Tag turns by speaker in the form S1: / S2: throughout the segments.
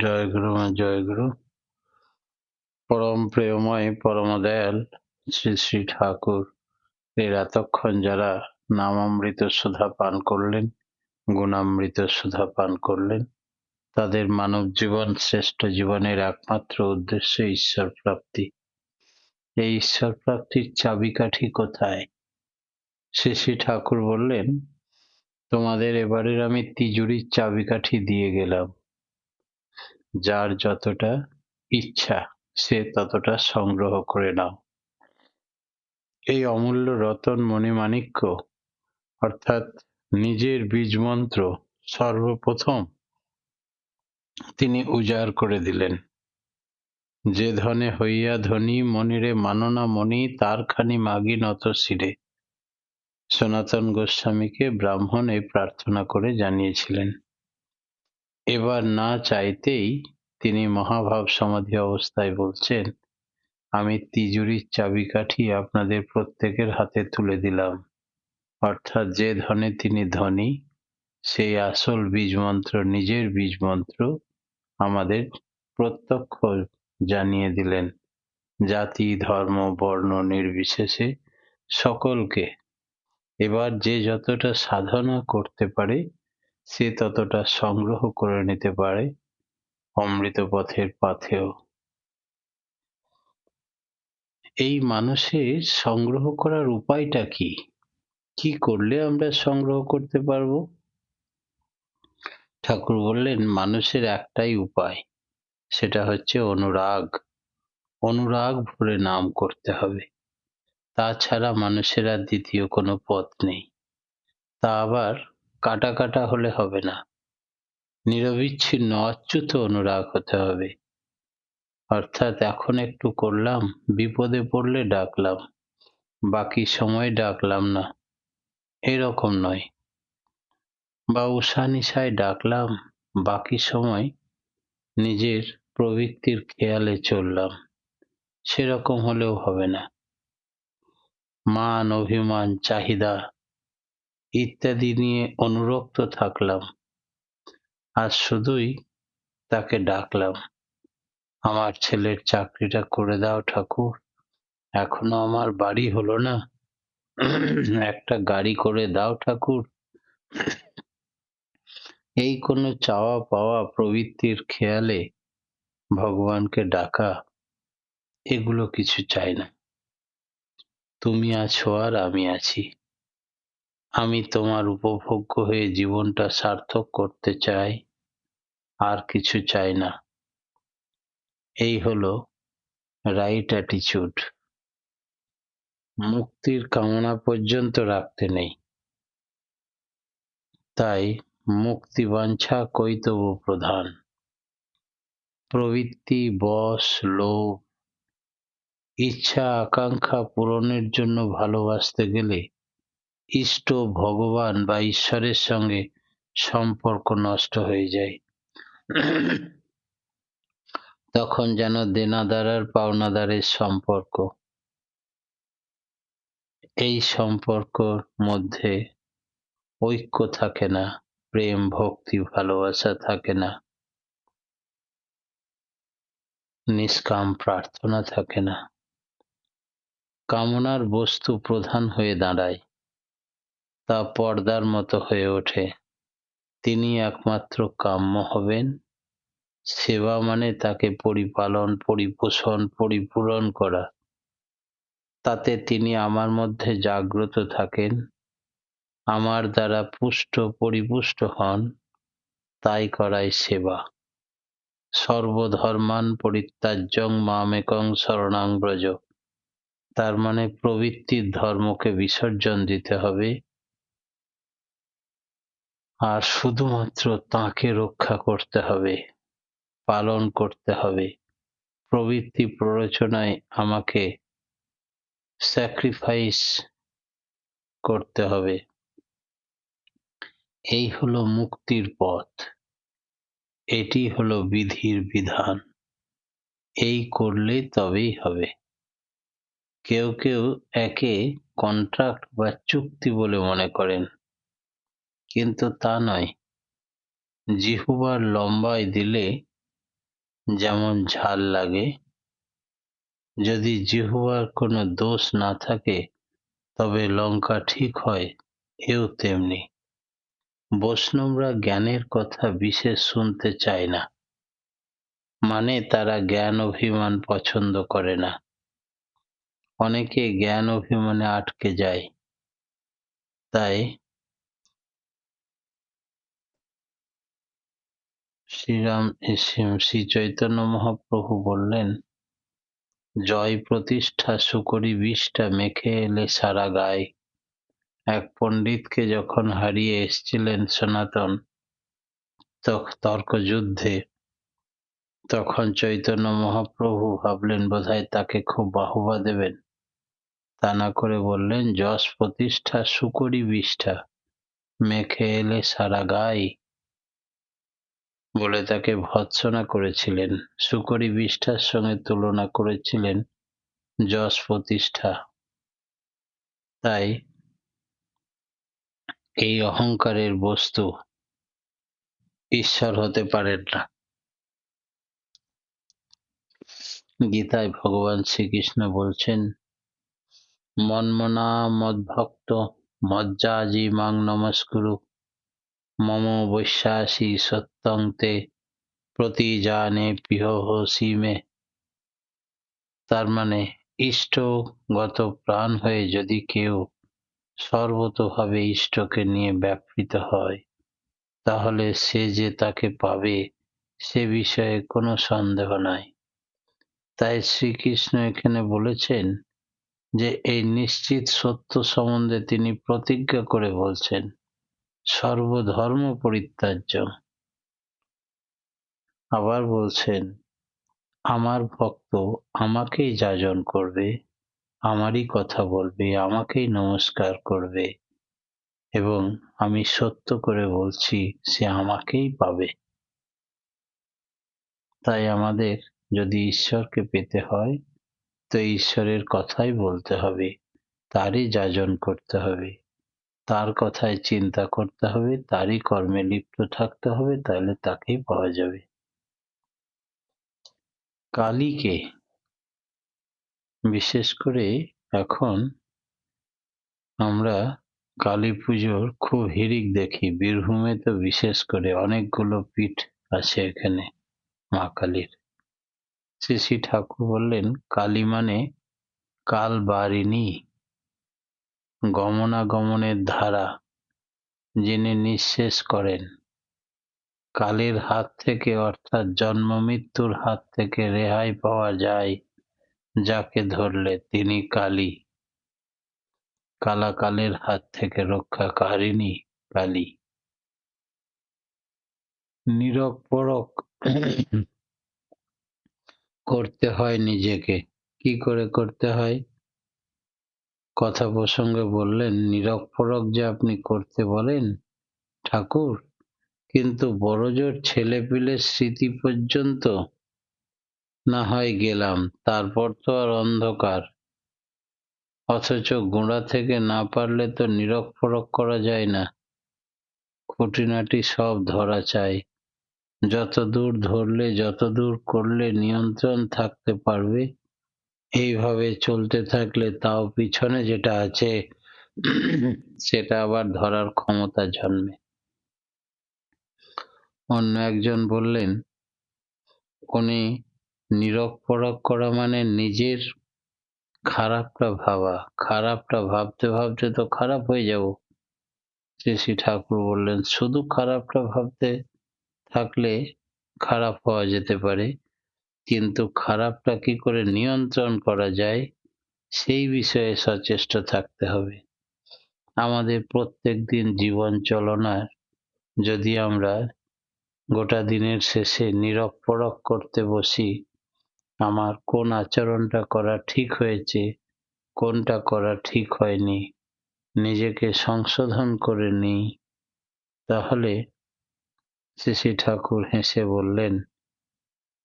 S1: জয় গুরু মা জয় গুরু। পরম প্রেমময় পরম দয়াল শ্রী শ্রী ঠাকুর এর এতক্ষণ যারা নামামৃত সুধা পান করলেন, গুণামৃত সুধা পান করলেন, তাদের মানব জীবন শ্রেষ্ঠ জীবনের একমাত্র উদ্দেশ্য ঈশ্বর প্রাপ্তি। এই ঈশ্বর প্রাপ্তির চাবিকাঠি কোথায়? শ্রী শ্রী ঠাকুর বললেন, তোমাদের এবারের আমি তিজুরির চাবিকাঠি দিয়ে গেলাম। যার যতটা ইচ্ছা সে ততটা সংগ্রহ করে নাও। এই অমূল্য রতন মণিমাণিক্য অর্থাৎ নিজের বীজমন্ত্র সর্বপ্রথম তিনি উজাড় করে দিলেন। যে ধনে হইয়া ধনী মনিরে মাননা মণি তার খানি মাগি নত শিরে। সনাতন গোস্বামীকে ব্রাহ্মণ এই প্রার্থনা করে জানিয়েছিলেন। এবার না চাইতেই তিনি মহাভাব সমাধি অবস্থায় বলছেন, আমি তিজুরির চাবিকাঠি আপনাদের প্রত্যেকের হাতে তুলে দিলাম। অর্থাৎ যে ধনে তিনি ধনী, সেই আসল বীজমন্ত্র, নিজের বীজমন্ত্র আমাদের প্রত্যক্ষ জানিয়ে দিলেন। জাতি ধর্ম বর্ণ নির্বিশেষে সকলকে। এবার যে যতটা সাধনা করতে পারে সে ততটা সংগ্রহ করে নিতে পারে অমৃত পথের পাথেয়। এই মানুষের সংগ্রহ করার উপায়টা কি? কি করলে আমরা সংগ্রহ করতে পারবো? ঠাকুর বললেন, মানুষের একটাই উপায়, সেটা হচ্ছে অনুরাগ। অনুরাগ ভরে নাম করতে হবে। তাছাড়া মানুষের আর দ্বিতীয় কোনো পথ নেই। তা আবার কাটা কাটা হলে হবে না, নিরবিচ্ছিন্ন অচ্যুত অনুরাগ হতে হবে। অর্থাৎ এখন একটু করলাম, বিপদে পড়লে ডাকলাম, বাকি সময় ডাকলাম না, এরকম নয়। বা উষা নিশায় ডাকলাম, বাকি সময় নিজের প্রবৃত্তির খেয়ালে চললাম, সেরকম হলেও হবে না। মান অভিমান চাহিদা ইত্যাদি নিয়ে অনুরক্ত থাকলাম, আর শুধুই তাকে ডাকলাম, আমার ছেলের চাকরিটা করে দাও ঠাকুর, এখনো আমার বাড়ি হলো না, একটা গাড়ি করে দাও ঠাকুর। এই কোনো চাওয়া পাওয়া প্রবৃত্তির খেয়ালে ভগবানকে ডাকা, এগুলো কিছু চাই না। তুমি আছো আর আমি আছি, আমি তোমার উপভোগ্য হয়ে জীবনটা সার্থক করতে চাই, আর কিছু চাই না। এই হলো রাইট অ্যাটিচিউড। মুক্তির কামনা পর্যন্ত রাখতে নেই। তাই মুক্তিবাঞ্ছা কৈতব প্রধান। প্রবৃত্তি, বশ, লোভ, ইচ্ছা আকাঙ্ক্ষা পূরণের জন্য ভালোবাসতে গেলে ইষ্ট ভগবান বা ঈশ্বরের সঙ্গে সম্পর্ক নষ্ট হয়ে যায়। তখন যেন দেনাদার আর পাওনাদারের সম্পর্ক। এই সম্পর্কর মধ্যে ঐক্য থাকে না, প্রেম ভক্তি ভালোবাসা থাকে না, নিষ্কাম প্রার্থনা থাকে না। কামনার বস্তু প্রধান হয়ে দাঁড়ায়, তা পর্দার মতো হয়ে ওঠে। তিনি একমাত্র কাম্য হবেন। সেবা মানে তাকে পরিপালন, পরিপোষণ, পরিপূরণ করা। তাতে তিনি আমার মধ্যে জাগ্রত থাকেন, আমার দ্বারা পুষ্ট পরিপুষ্ট হন, তাই করাই সেবা। সর্বধর্মান পরিত্যাজ্যং মামেকং শরণং ব্রজ। তার মানে প্রবৃত্তির ধর্মকে বিসর্জন দিতে হবে, আর শুধুমাত্র তাঁকে রক্ষা করতে হবে, পালন করতে হবে। প্রবৃত্তি প্ররোচনায় আমাকে স্যাক্রিফাইস করতে হবে। এই হলো মুক্তির পথ, এটি হলো বিধির বিধান। এই করলে তবেই হবে। কেউ কেউ একে কন্ট্রাক্ট বা চুক্তি বলে মনে করেন, কিন্তু তা নয়। জিহ্বার লম্বায় দিলে যেমন ঝাল লাগে, যদি জিহ্বার কোনো দোষ না থাকে তবে লঙ্কা ঠিক হয়, এও তেমনি। বৈষ্ণবরা জ্ঞানের কথা বিশেষ শুনতে চায় না, মানে তারা জ্ঞান অভিমান পছন্দ করে না। অনেকে জ্ঞান অভিমানে আটকে যায়, তাই শ্রী চৈতন্য মহাপ্রভু বললেন, জয় প্রতিষ্ঠা সুকরি বিষটা মেখে এলে সারা গায়ে। এক পণ্ডিতকে যখন হারিয়ে এসেছিলেন সনাতন তর্কযুদ্ধে, তখন চৈতন্য মহাপ্রভু ভাবলেন বোধহয় তাকে খুব বাহবা দেবেন, তা না করে বললেন, যশ প্রতিষ্ঠা সুকরি বিষ্ঠা মেখে এলে সারা গায়ে, বলে তাকে ভর্ৎসনা করেছিলেন। সুকরি বিষ্ঠার সঙ্গে তুলনা করেছিলেন যশ প্রতিষ্ঠা। তাই এই অহংকারের বস্তু ঈশ্বর হতে পারেন না। গীতায় ভগবান শ্রীকৃষ্ণ বলছেন, মন্মনা মদ্ভক্ত মজ্জাজি মাং নমস্কুরু মম বৈশ্বাসী সত্যং তে প্রতিজানে প্রিয়সি মে। তার মানে ইষ্টগত প্রাণ হয়ে যদি কেউ সর্বতোভাবে ইষ্টকে নিয়ে ব্যাপৃত হয়, তাহলে সে যে তাকে পাবে সে বিষয়ে কোনো সন্দেহ নাই। তাই শ্রীকৃষ্ণ এখানে বলেছেন যে এই নিশ্চিত সত্য সম্বন্ধে তিনি প্রতিজ্ঞা করে বলছেন, সর্বধর্ম পরিত্যাজ্য। আবার বলছেন, আমার ভক্ত আমাকেই যাজন করবে, আমারই কথা বলবে, আমাকেই নমস্কার করবে, এবং আমি সত্য করে বলছি সে আমাকেই পাবে। তাই আমাদের যদি ঈশ্বরকে পেতে হয় তো ঈশ্বরের কথাই বলতে হবে, তারই যাজন করতে হবে, তার কথায় চিন্তা করতে হবে, তারই কর্মে লিপ্ত থাকতে হবে, তাহলে তাকেই পাওয়া যাবে। কালীকে বিশেষ করে এখন আমরা কালী পুজোর খুব হিড়িক দেখি, বীরভূমে তো বিশেষ করে অনেকগুলো পীঠ আছে এখানে মা কালীর। শ্রী শ্রী ঠাকুর বললেন, কালী মানে কাল বারিণী, গমনাগমনের ধারা, যিনি নিঃশেষ করেন। কালের হাত থেকে অর্থাৎ জন্ম মৃত্যুর হাত থেকে রেহাই পাওয়া যায় যাকে ধরলে, তিনি কালী। কালাকালের হাত থেকে রক্ষাকারিণী কালী। নীরব পরখ করতে হয় নিজেকে। কি করে করতে হয়? কথা প্রসঙ্গে বললেন, নীরব পরখ যে আপনি করতে বলেন ঠাকুর, কিন্তু বড়জোর ছেলেপিলের স্মৃতি পর্যন্ত না হয় গেলাম, তারপর তো আর অন্ধকার। অথচ গোড়া থেকে না পারলে তো নীরব পরখ করা যায় না, খুঁটিনাটি সব ধরা চাই। যতদূর ধরলে, যতদূর করলে নিয়ন্ত্রণ থাকতে পারবে, এইভাবে চলতে থাকলে তাও পিছনে যেটা আছে সেটা আবার ধরার ক্ষমতা জন্মে। অন্য একজন বললেন, উনি নীরব পরখ করা মানে নিজের খারাপটা ভাবা, খারাপটা ভাবতে ভাবতে তো খারাপ হয়ে যাব। শ্রী শ্রী ঠাকুর বললেন, শুধু খারাপটা ভাবতে থাকলে খারাপ হওয়া যেতে পারে, কিন্তু খারাপটা কি করে নিয়ন্ত্রণ করা যায় সেই বিষয়ে সচেষ্ট থাকতে হবে। আমাদের প্রত্যেকদিন জীবন চলনার যদি আমরা গোটা দিনের শেষে নীরব পরখ করতে বসি, আমার কোন আচরণটা করা ঠিক হয়েছে, কোনটা করা ঠিক হয়নি, নিজেকে সংশোধন করে নিই, তাহলে শ্রী শ্রী ঠাকুর হেসে বললেন,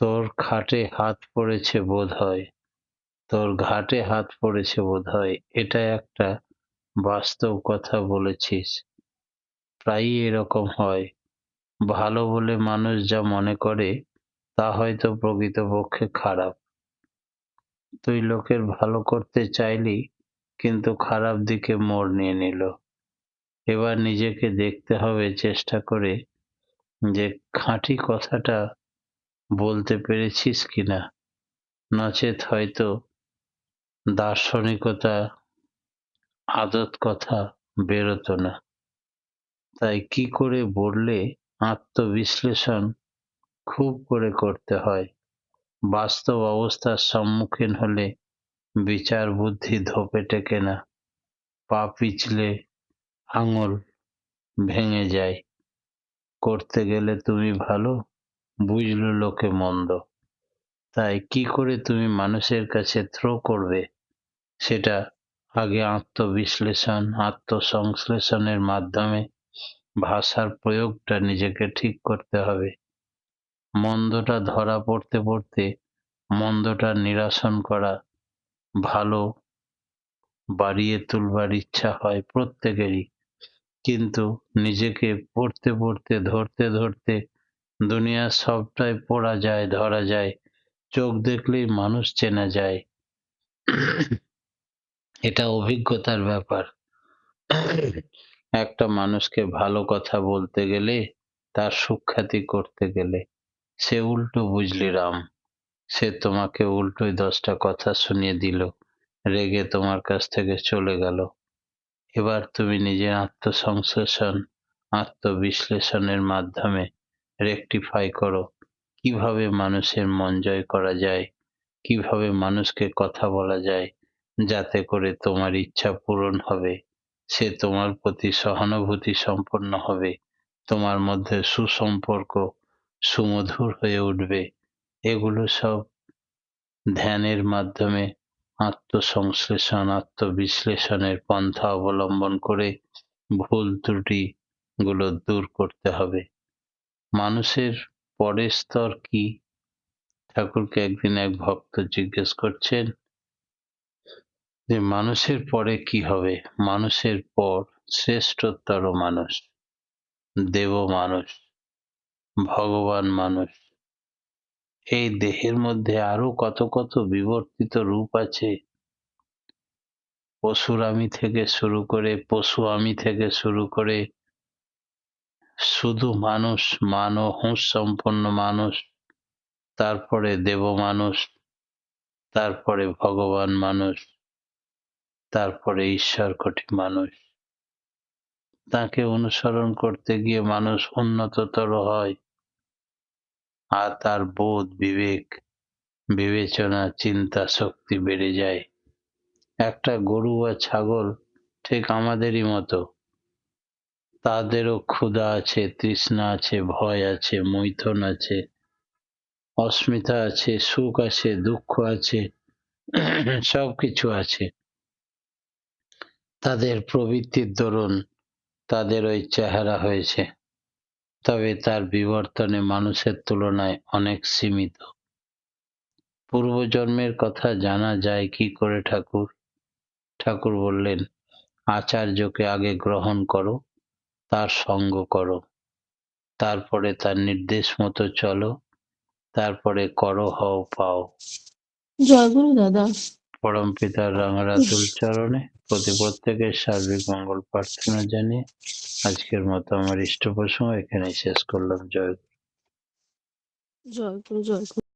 S1: তোর খাটে হাত পড়েছে বোধহয়, তোর ঘাটে হাত পড়েছে বোধহয়, এটা একটা বাস্তব কথা বলেছিস। প্রায়ই এরকম হয়, ভালো বলে মানুষ যা মনে করে তা হয়তো প্রকৃতপক্ষে খারাপ। তুই লোকের ভালো করতে চাইলি, কিন্তু খারাপ দিকে মোড় নিয়ে নিল। এবার নিজেকে দেখতে হবে চেষ্টা করে যে খাঁটি কথাটা বলতে পেরেছিস কিনা, নচেৎ হয়তো দার্শনিকতা আদত কথা বেরোতো না। তাই কি করে বললে আত্মবিশ্লেষণ খুব করে করতে হয়। বাস্তব অবস্থার সম্মুখীন হলে বিচার বুদ্ধি ধোপে টেকে না, পা পিছলে আঙুল ভেঙে যায়। করতে গেলে তুমি ভালো, বুঝলো লোকে মন্দ। তাই কি করে তুমি মানুষের কাছে থ্রো করবে, সেটা আগে আত্মবিশ্লেষণ আত্মসংশ্লেষণের মাধ্যমে ভাষার প্রয়োগটা নিজেকে ঠিক করতে হবে। মন্দটা ধরা পড়তে পড়তে মন্দটা নিরসন করা, ভালো বাড়িয়ে তুলবার ইচ্ছা হয় প্রত্যেকেরই, কিন্তু নিজেকে পড়তে পড়তে ধরতে ধরতে দুনিয়ার সবটাই পড়া যায়, ধরা যায়। চোখ দেখলেই মানুষ চেনা যায়। এটা অভিজ্ঞতার ব্যাপার। একটা মানুষকে ভালো কথা বলতে গেলে, তার সুখ্যাতি করতে গেলে, সে উল্টো বুঝলি রাম, সে তোমাকে উল্টোই 10টা কথা শুনিয়ে দিল, রেগে তোমার কাছ থেকে চলে গেল। এবার তুমি নিজের আত্মসংশ্লেষণ আত্মবিশ্লেষণের মাধ্যমে রেকটিফাই করো, কিভাবে মানুষের মন জয় করা যায়, কিভাবে মানুষকে কথা বলা যায়, যাতে করে তোমার ইচ্ছা পূরণ হবে, সে তোমার প্রতি সহানুভূতি সম্পন্ন হবে, তোমার মধ্যে সুসম্পর্ক সুমধুর হয়ে উঠবে। এগুলো সব ধ্যানের মাধ্যমে আত্মসংশ্লেষণ আত্মবিশ্লেষণের পন্থা অবলম্বন করে ভুল ত্রুটি গুলো দূর করতে হবে। মানুষের পরের স্তর কি? ঠাকুরকে একদিন এক ভক্ত জিজ্ঞেস করছেন যে মানুষের পরে কি হবে? মানুষের পর শ্রেষ্ঠতর মানুষ, দেব মানুষ, ভগবান মানুষ। এই দেহের মধ্যে আরো কত কত বিবর্তিত রূপ আছে। পশু আমি থেকে শুরু করে শুধু মানুষ, মান ও হুঁশ সম্পন্ন মানুষ, তারপরে দেব মানুষ, তারপরে ভগবান মানুষ, তারপরে ঈশ্বর কোটি মানুষ। তাকে অনুসরণ করতে গিয়ে মানুষ উন্নততর হয়, আর তার বোধ বিবেক বিবেচনা চিন্তা শক্তি বেড়ে যায়। একটা গরু বা ছাগল ঠিক আমাদেরই মতো, তাদেরও ক্ষুধা আছে, তৃষ্ণা আছে, ভয় আছে, মৈথুন আছে, অস্মিতা আছে, সুখ আছে, দুঃখ আছে, সবকিছু আছে। তাদের প্রবৃত্তির দরুন তাদের ওই চেহারা হয়েছে, তবে তার বিবর্তনে মানুষের তুলনায় অনেক সীমিত। পূর্বজন্মের কথা জানা যায় কি করে ঠাকুর? ঠাকুর বললেন, আচার্যকে আগে গ্রহণ করো, তার সঙ্গ করো, তারপরে তার নির্দেশ মতো চলো, তারপরে করো হও পাও।
S2: জয়গুরু দাদা।
S1: পরম পিতার রাঙারাতুল চরণে প্রত্যেকের সার্বিক মঙ্গল প্রার্থনা জানিয়ে আজকের মতো আমার ইষ্ট প্রসঙ্গ এখানেই শেষ করলাম। জয়
S2: জয়গুরু জয়গুরু।